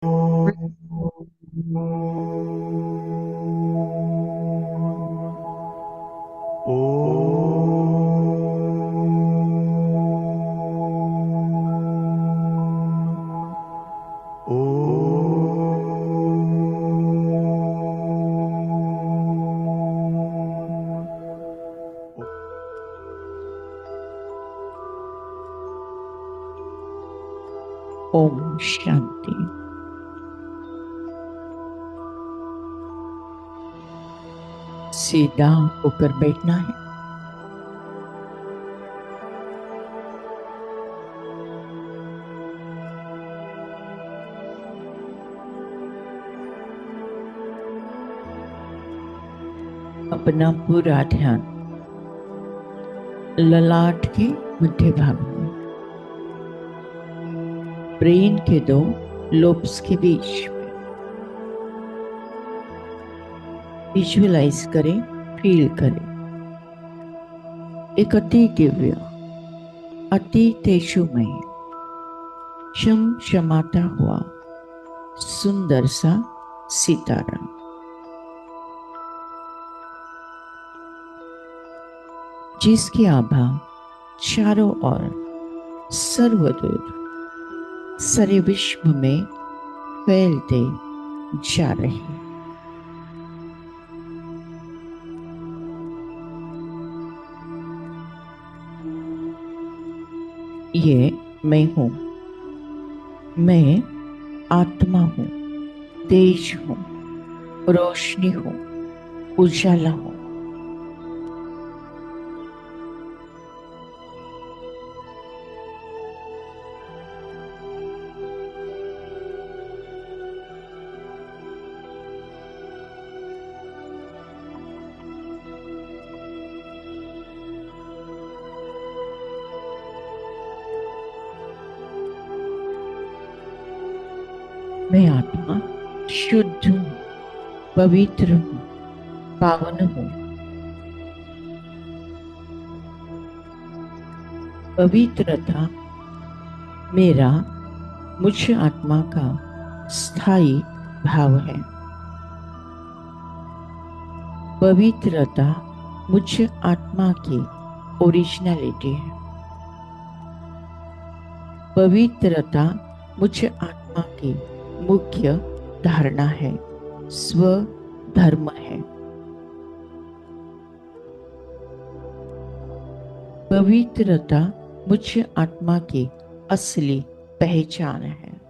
ओम शांति। सीधा होकर बैठना है। अपना पूरा ध्यान ललाट के मध्य भाग में, ब्रेन के दो लोब्स के बीच में विजुअलाइज करें, फील करें। एक अति दिव्य, अति तेजोमय, चमचमाता हुआ सुंदर सा सितारा, जिसकी आभा चारों ओर सर्वदूर सारे विश्व में फैलते जा रही है। ये मैं हूं। मैं आत्मा हूं, तेज हूं, रोशनी हूं, उजाला हूं। मैं आत्मा शुद्ध हूं, पवित्र हूं, पावन हूं। पवित्रता मेरा, मुझ आत्मा का स्थायी भाव है। पवित्रता मुझ आत्मा की ओरिजिनलिटी है। पवित्रता मुझ आत्मा की मुख्य धारणा है, स्व धर्म है। पवित्रता मुझ आत्मा की असली पहचान है।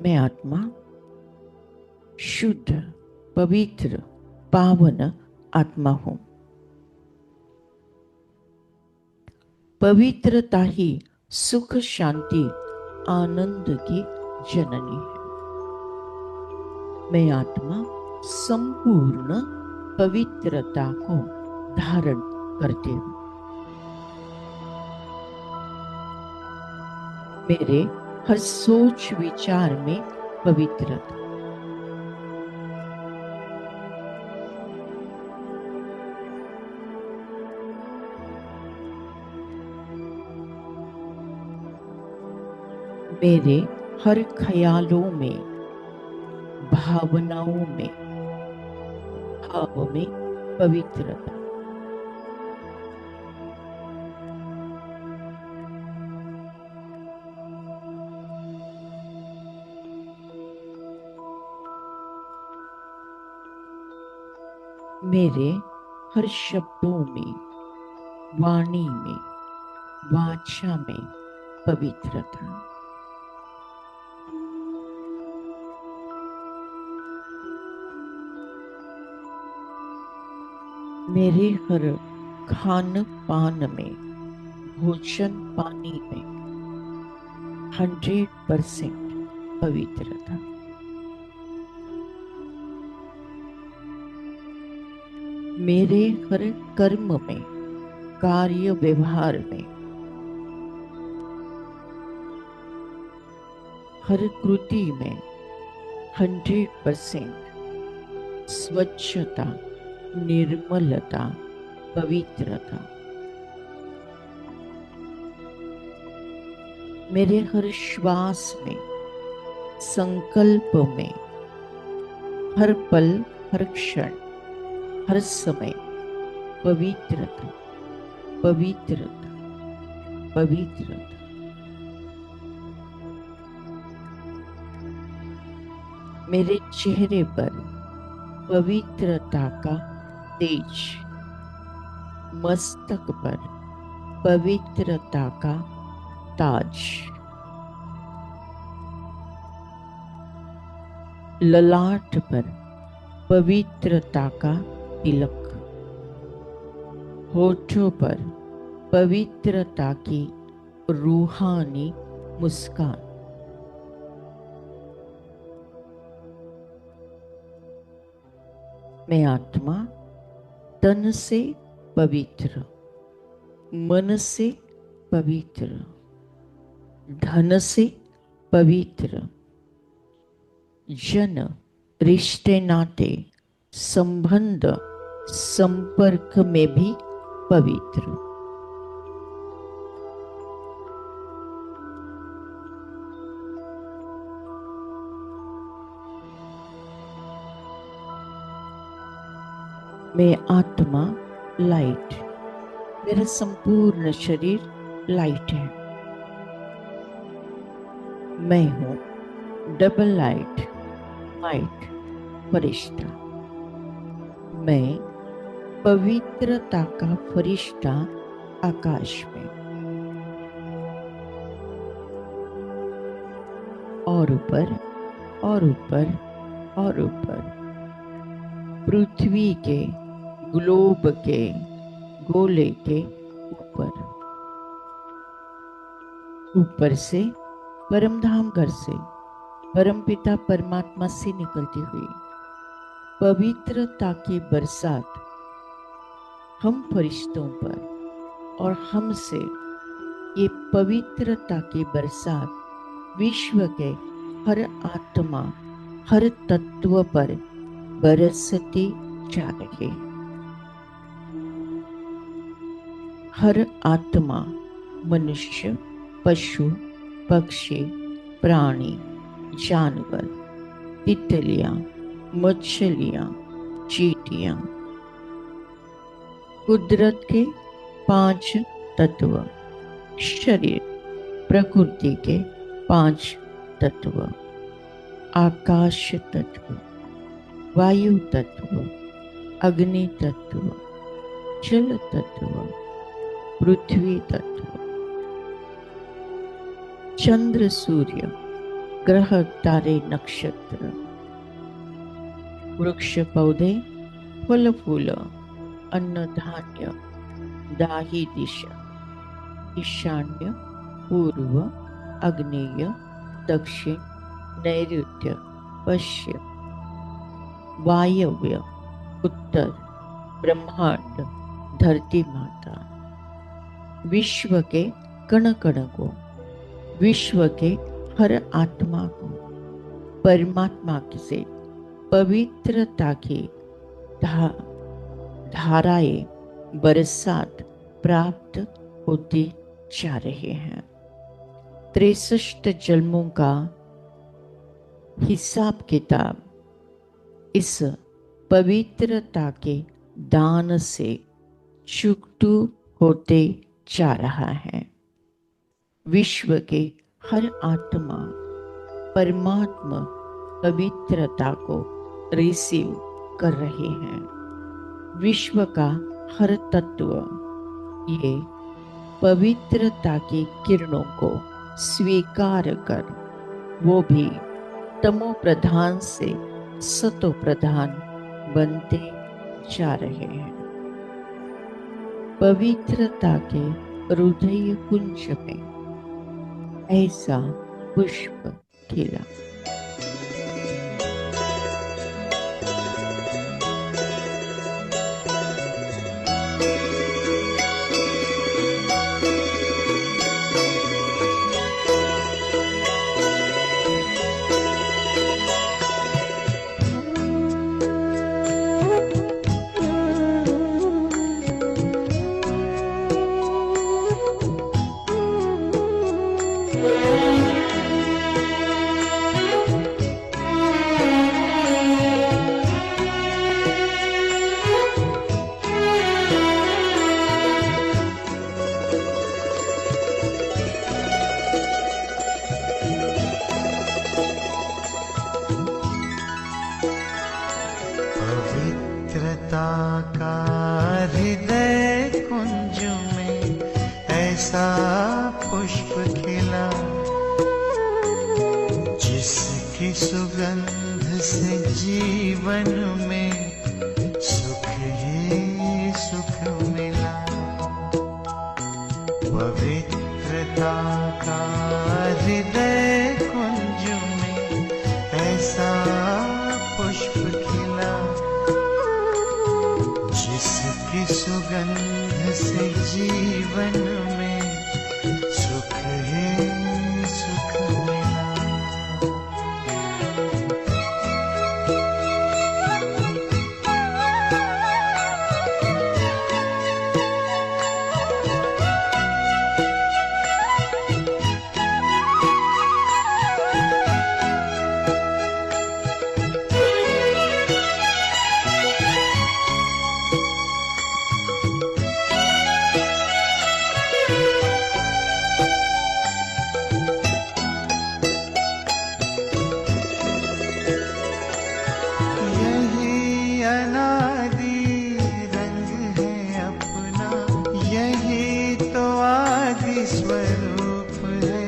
मैं आत्मा शुद्ध, पवित्र, पावन आत्मा हूं। पवित्रता ही सुख, शांति, आनंद की जननी है। मैं आत्मा संपूर्ण पवित्रता को धारण करती हूं। मेरे हर सोच विचार में पवित्रता, मेरे हर ख्यालों में, भावनाओं में, भाव में पवित्रता, मेरे हर शब्दों में, वाणी में, वाचा में पवित्रता, मेरे हर खान पान में, भोजन पानी में 100% पवित्रता, मेरे हर कर्म में, कार्य व्यवहार में, हर कृति में 100% स्वच्छता, निर्मलता, पवित्रता, मेरे हर श्वास में, संकल्प में, हर पल, हर क्षण, हर समय पवित्रता, पवित्रता, पवित्रता। मेरे चेहरे पर पवित्रता का तेज, मस्तक पर पवित्रता का ताज, ललाट पर पवित्रता का तिलक, होठों पर पवित्रता की रूहानी मुस्कान। मैं आत्मा तन से पवित्र, मन से पवित्र, धन से पवित्र, जन, रिश्ते नाते, संबंध, संपर्क में भी पवित्र। मैं आत्मा लाइट, मेरा संपूर्ण शरीर लाइट है। मैं हूं डबल लाइट, लाइट फरिश्ता। मैं पवित्रता का फरिश्ता आकाश में। और ऊपर और ऊपर और ऊपर, पृथ्वी के, ग्लोब के, गोले के ऊपर, ऊपर से, परमधाम घर से, परमपिता परमात्मा से निकलती हुई पवित्रता की बरसात हम फरिश्तों पर और हमसे ये पवित्रता की बरसात विश्व के हर आत्मा, हर तत्व पर बरसती जा रही। हर आत्मा, मनुष्य, पशु, पक्षी, प्राणी, जानवर, तितलियां, मछलियां, चींटियां, कुदरत के 5 तत्व, शरीर, प्रकृति के 5 तत्व, आकाश तत्व, वायु तत्व, अग्नि तत्व, जल तत्व, पृथ्वी तत्व, चंद्र, सूर्य, ग्रह, तारे, नक्षत्र, वृक्ष, पौधे, फल फूल, अन्न, धान्य, दाही दिशा, ईशान्य, पूर्व, आग्नेय, दक्षिण, नैऋत्य, पश्चिम, वायव्य, उत्तर, ब्रह्मांड, धरती माता, विश्व के कण कण को, विश्व के हर आत्मा को परमात्मा से पवित्रता की धाराएं, बरसात प्राप्त होती जा रहे हैं। 63 जन्मों का हिसाब किताब इस पवित्रता के दान से चुकतू होते जा रहा है। विश्व के हर आत्मा परमात्मा पवित्रता को रिसीव कर रहे हैं। विश्व का हर तत्व ये पवित्रता की किरणों को स्वीकार कर वो भी तमो प्रधान से सतो प्रधान बनते जा रहे हैं। पवित्रता के हृदय कुंज में ऐसा पुष्प खिला। सुगंध से जीवन में सुख ही सुख मिला। पवित्रता का हृदय कुंज में ऐसा पुष्प खिला, जिसकी सुगंध से जीवन में सुख ही सुख मिला। स्वरूप है,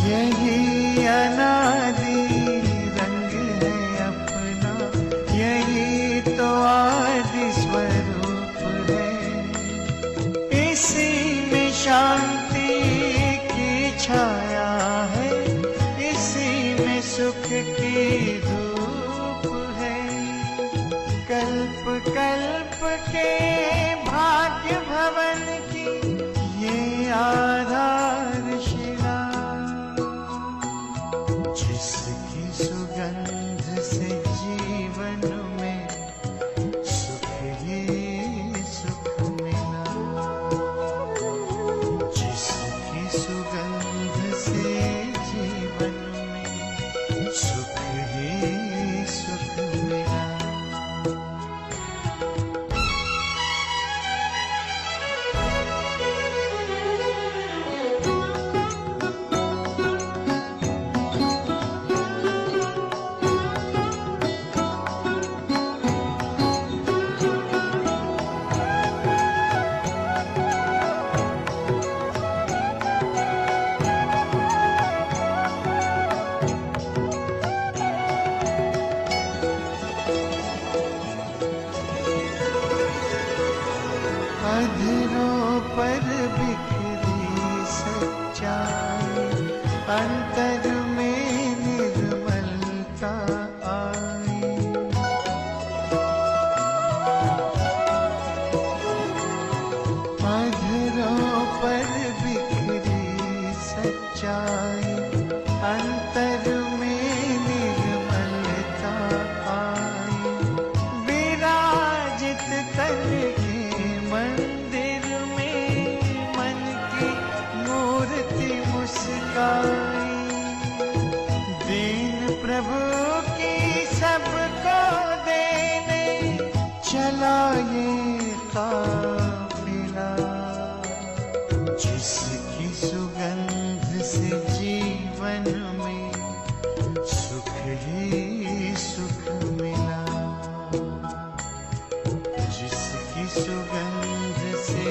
यही अनादि रंग है अपना, यही तो आदि स्वरूप है। इसी में शांति की छाया है, इसी में सुख की धूप है। कल्प कल्प के भाग्य भवन की ये आधारशिला, जिसकी सुगंध से जीवन में सुख ही सुख मिला, जिसकी सुगंध से जीवन में सुख ही सुख मिला। अधरों पर बिखरी सच्चाई, अंतर में निर्मलता आई। अधरों पर बिखरी सच्चाई, अंतर में निर्मलता आई। विराजित तन मंदिर में मन की मूर्ति मुस्काई, दीन प्रभु की सबको देने चला ये काफिला, जिसकी सुगंध से जीवन में सुख ही सुख मिला, जिसकी सुगंध से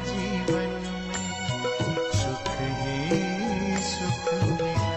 जीवन में सुख ही सुख मिला।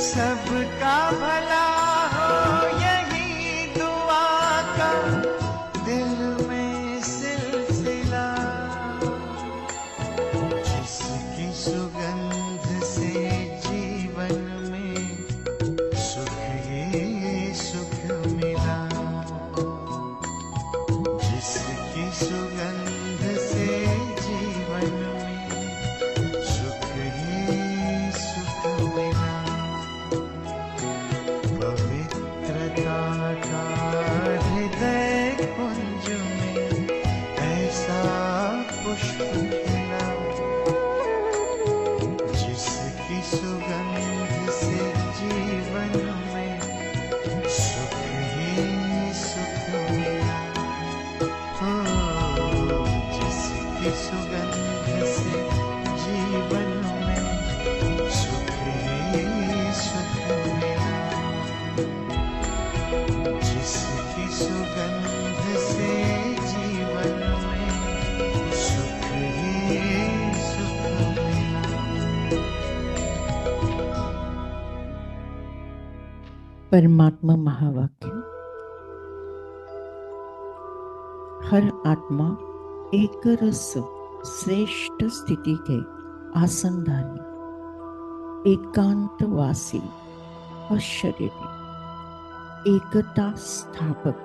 सबका भला हो यही दुआ का दिल में सिलसिला। जिसकी सुगंध से जीवन में सुख ही सुख मिला। जिसकी सुगंध से जीवन में सुख ही सुख मिला। पवित्रता का हृदय कुंज में ऐसा पुष्प खिला। जिसकी सुगंध से जीवन में सुख ही सुख मिला। हो जिसकी सुगंध से जीवन में सुख ही सुख मिला। जिसकी सुगंध से जीवन में सुख ही सुख मिला। परमात्मा महावाक्य। हर आत्मा एक रस श्रेष्ठ स्थिति के आसनधारी, एकांतवासी, अशरीरी, एकता स्थापक,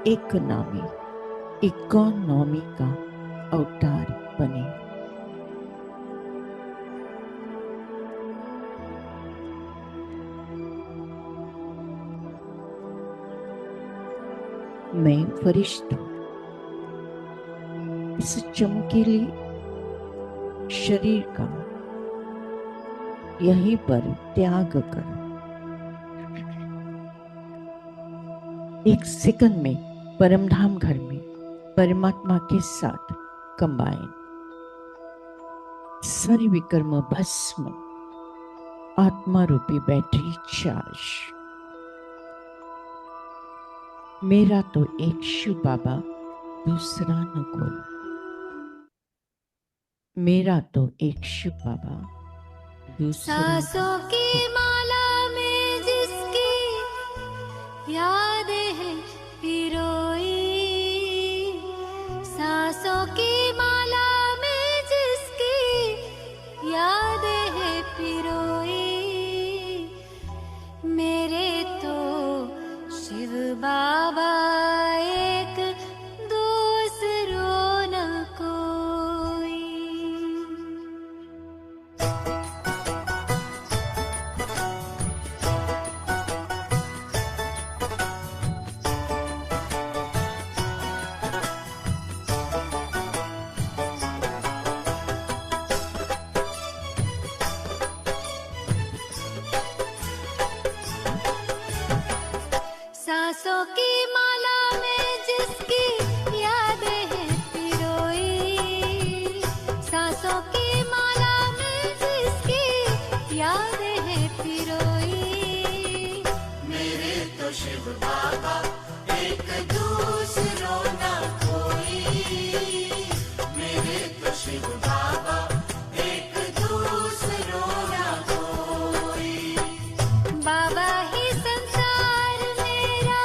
एक नामी, इकोनॉमी का अवतार बने। मैं फरिश्ता इस चमकीली शरीर का यहीं पर त्याग कर एक सेकंड में परमधाम घर में परमात्मा के साथ कंबाइन। सारी विकर्म भस्म, आत्मा रूपी बैटरी चार्ज। मेरा तो एक शिव बाबा, दूसरा न कोई। मेरा तो एक शिव बाबा, दूसरा। सांसों की माला में जिसकी यादें हैं पिरोई। सांसों की माला में जिसकी यादें हैं पिरोई। मेरे तो शिव बाबा एक, दूसरों न कोई। सांसों की माला में जिसकी यादें हैं पिरोई। सांसों की माला में जिसकी यादें हैं पिरोई। मेरे तो शिव बाबा एक, दूसरों न कोई। मेरे तो शिव बाबा एक, दूसरों न कोई। बाबा ही संसार मेरा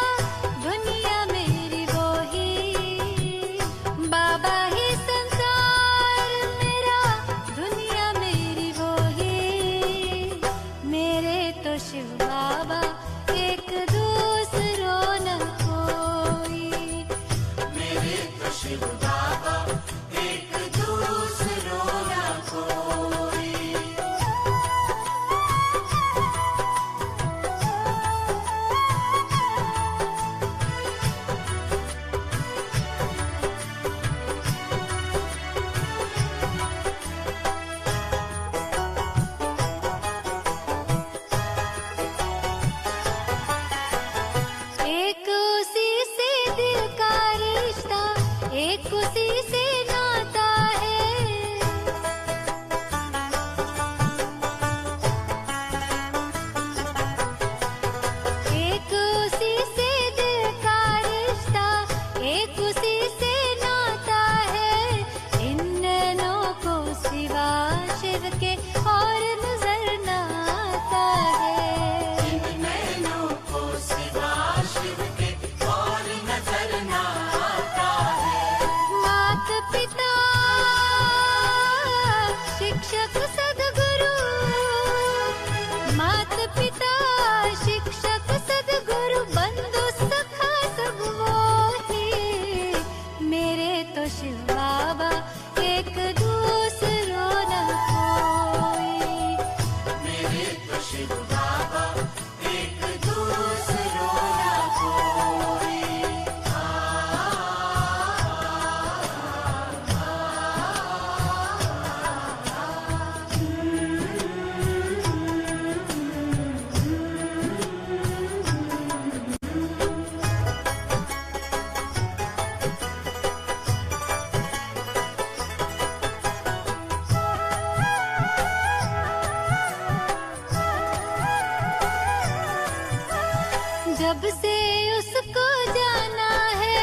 जब से उसको जाना है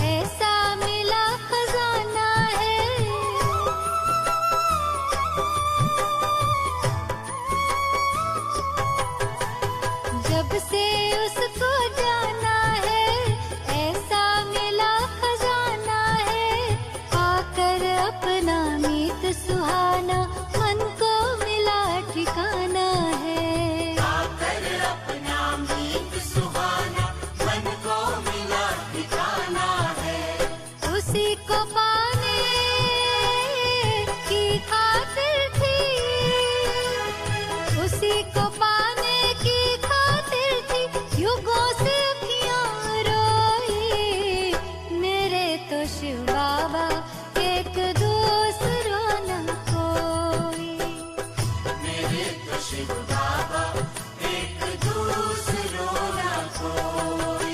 ऐसा मिला खजाना है। जब से उसको जाना है ऐसा मिला खजाना है। पाकर अपना मीत सुहाना मन को मिला ठिकाना है। आकर अपना मीत सुहाना मन को मिला ठिकाना है। उसी को पाने की खातिर थी, उसी को पाने की खातिर थी युगों से अखियां रोई। मेरे तो शिव बाबा एक दूसरा न कोई। मेरे तो शिव बाबा एक दूसरो न कोई।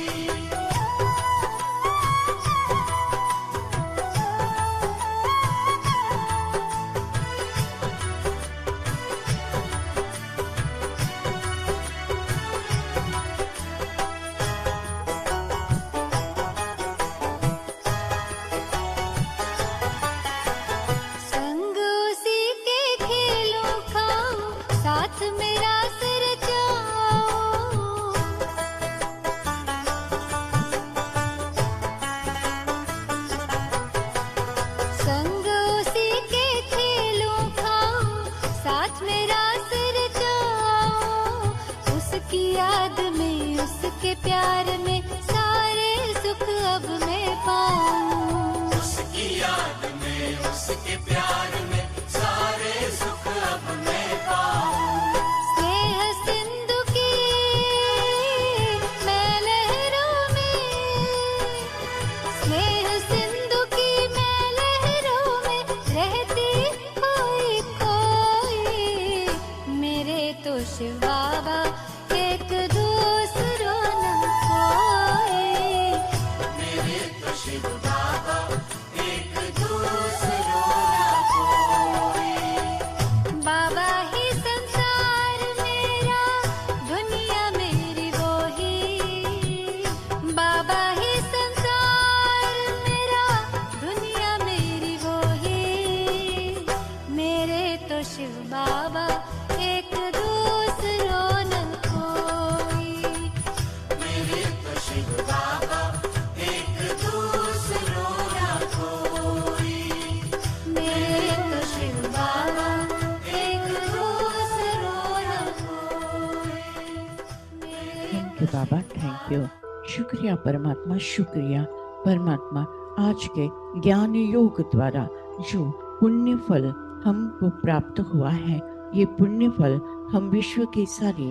संग उसी के खेलों खाऊं साथ मेरा सिर जाऊं। संग उसी के खेलों खाऊं साथ मेरा सिर जाऊं। उसकी याद में उसके प्यार में सारे सुख अब मैं पाऊं। उसकी याद में उसके प्यार में सारे सुख अब मैं पाऊं। स्नेह सिंधु की मैं लहरों में, स्नेह सिंधु की मैं लहरों में रहती कोई कोई। मेरे तो शिव बाबा एक दूसरो न कोई। मेरे तो शिव बाबा एक दूसरो न कोई। बाबा ही संसार मेरा दुनिया मेरी वो ही। बाबा ही संसार मेरा दुनिया मेरी वो ही। मेरे तो शिव बाबा एक दूसरो न कोई। मेरे तो शिव बाबा एक दूसरो न कोई। मेरे तो शिव बाबा एक दूसरो न कोई। Thank you Baba, thank you. शुक्रिया परमात्मा, शुक्रिया परमात्मा। आज के ज्ञान योग द्वारा जो पुण्य फल हमको प्राप्त हुआ है, ये पुण्य फल हम विश्व की सारी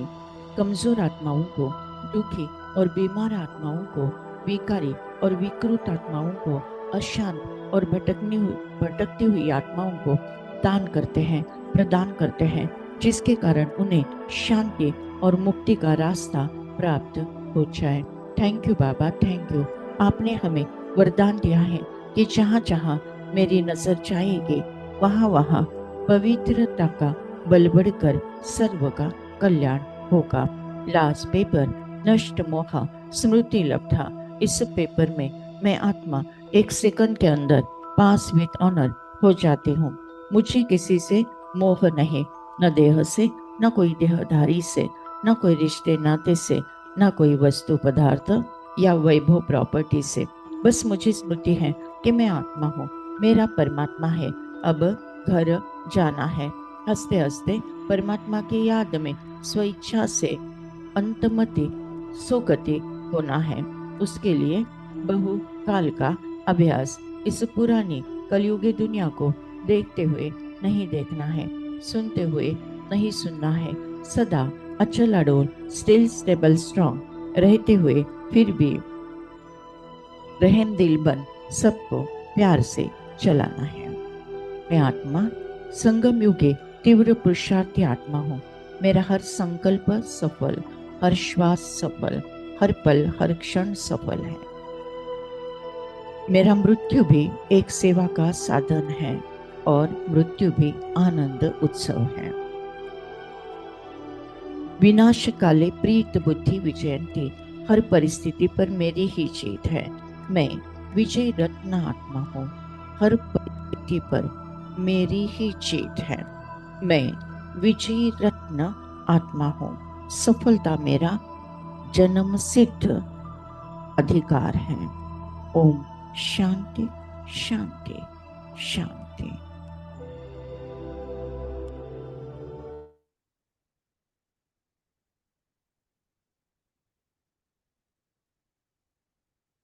कमजोर आत्माओं को, दुखी और बीमार आत्माओं को, विकारी और विकृत आत्माओं को, अशांत और भटकती हुई आत्माओं को दान करते हैं, प्रदान करते हैं, जिसके कारण उन्हें शांति और मुक्ति का रास्ता प्राप्त हो जाए। Thank you Baba, thank you. आपने हमें वरदान दिया है कि जहाँ जहाँ मेरी नजर जाएगी वहाँ वहाँ पवित्रता का बल बढ़कर सर्व का कल्याण होगा। लास्ट पेपर नष्ट मोह स्मृति लब्धा। इस पेपर में मैं आत्मा एक सेकंड के अंदर पास विद ऑनर हो जाती हूँ। मुझे किसी से मोह नहीं, न देह से, न कोई देहधारी से, न कोई रिश्ते नाते से, न कोई वस्तु पदार्थ या वैभव प्रॉपर्टी से। बस मुझे स्मृति है कि मैं आत्मा हूँ, मेरा परमात्मा है, अब घर जाना है। हंसते हंसते परमात्मा की याद में स्वेच्छा से अंतमति सुगति होना है। उसके लिए बहु काल का अभ्यास इस पुरानी कलयुगी दुनिया को देखते हुए नहीं देखना है, सुनते हुए नहीं सुनना है। सदा अचल अडोल, स्टिल स्टेबल स्ट्रॉन्ग रहते हुए फिर भी रहम दिल बन सबको प्यार से चलाना है। मैं आत्मा संगम युगे तीव्र पुरुषार्थी आत्मा हूँ। मेरा हर संकल्प सफल, हर श्वास सफल, हर पल हर क्षण सफल है। मेरा मृत्यु भी एक सेवा का साधन है और मृत्यु भी आनंद उत्सव है। विनाश काले प्रीत बुद्धि विजयंती, हर परिस्थिति पर मेरी ही जीत है। मैं विजय रत्न आत्मा हूँ। हर परिस्थिति पर मेरी ही जीत है। मैं विजयी रत्न आत्मा हूँ। सफलता मेरा जन्म सिद्ध अधिकार है। ओम शांति शांति शांति।